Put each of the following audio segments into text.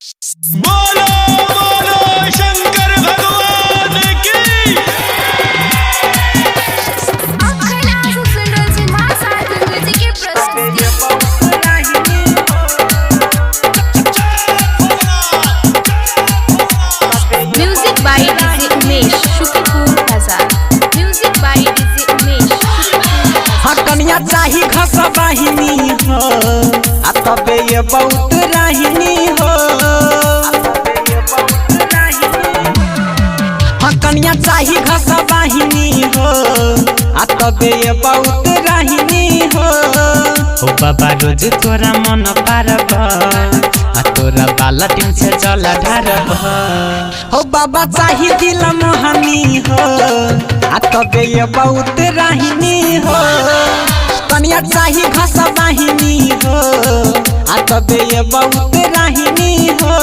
बोलो बोलो शंकर भगवान की। म्यूजिक बाय डीजे उमेश शुक्रिया बाजार। म्यूजिक बाय डीजे उमेश कनिया चाही घस बाहिनी हो आ तबे ये बहुत राहिनी हो। कनिया चाही घस बाहिनी हो आ तबे ये बहुत राहिनी हो। ओ बाबा रोज तोरा मन पारब आ तोरा बाला टीम से जल ढारब। हो बाबा चाही दिल मोहनी हो आ तबे ये बहुत राहिनी हो। कनिया चाही घस बाहिनी हो आ तबे ये बहुत राहिनी हो।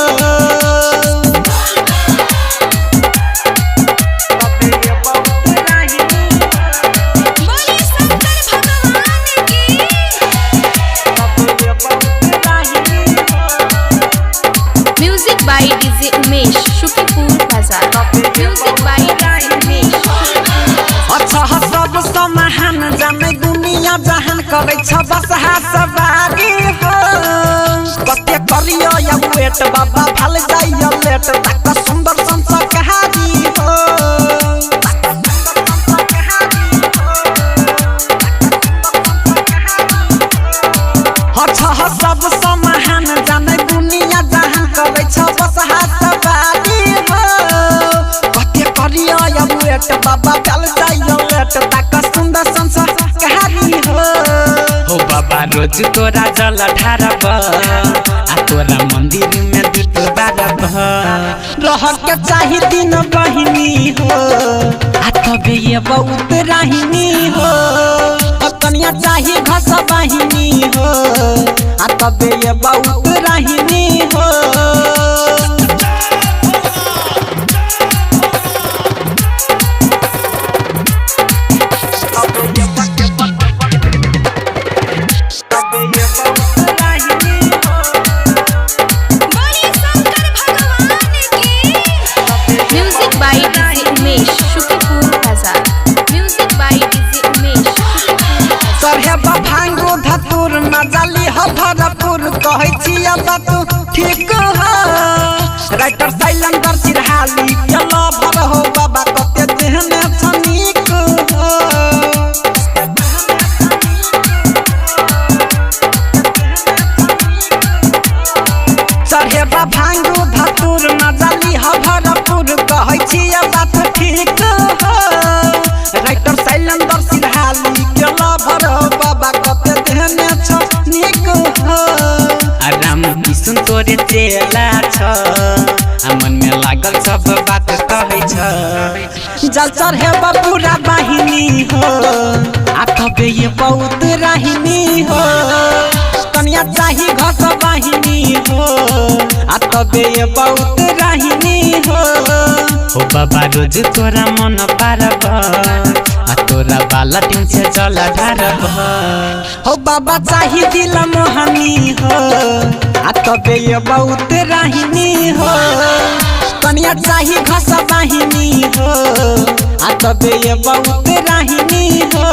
म्यूजिक बाय डीजे उमेश शुक्रिया बाजार। म्यूजिक बाय डीजे उमेश अच्छा सब समाहन जाने दुनिया जहान करे छ बस सवारी हो। कते करियो या वेट बाबा भल जाइयो लेट तक सुंदर संस्कारी हो। अच्छा सब समाहन जाने दुनिया जहान करे छ बस सवारी हो। कते करियो या वेट बाबा भल जाइयो लेट तक सुंदर संस्कारी हो। हो बाबा रोज तोरा जल ढारब आ तोरा मंदिर में दूत बारब। रह के चाही दिन बहिनी हो आ तबे ये बहुत राहिनी हो। कनिया चाही घस बहिनी हो आ तबे ये बहुत राहिनी हो। म्यूजिक बाय डीजे उमेश शुक्रिया बाजार। म्यूजिक बाय डीजे उमेश सरहे भांगो धतुर मजाली ह भरपुर कहै छी अब तू ठीक हो। राइटर साइलेंडर सिरहाली चलो भर हो बाबा कते देहने छनिक हो। सरहे भांगो धतुर मजाली ह भरपुर कहै छी अब तू ठीक हो। राइटर साइलेंडर सिरहाली चलो भर हो बाबा कते देहने छनिक हो। राम किशन तोरे चेला छ आ मन में लागल सब बात कहै छ। जल चढ़े पूरा बाहिनी हो आ तबे ये बहुत राहिनी हो। कनिया चाही घस बाहिनी हो आ तबे ये बहुत राहिनी हो। हो बाबा रोज तोरा मन पारब आ तोरा बाला टीम से जल ढारब। हो बाबा चाही दिल मोहनी हो आ तबे ये बहुत राहिनी हो। कनिया चाही घस बाहिनी हो आ तबे ये बहुत राहिनी हो।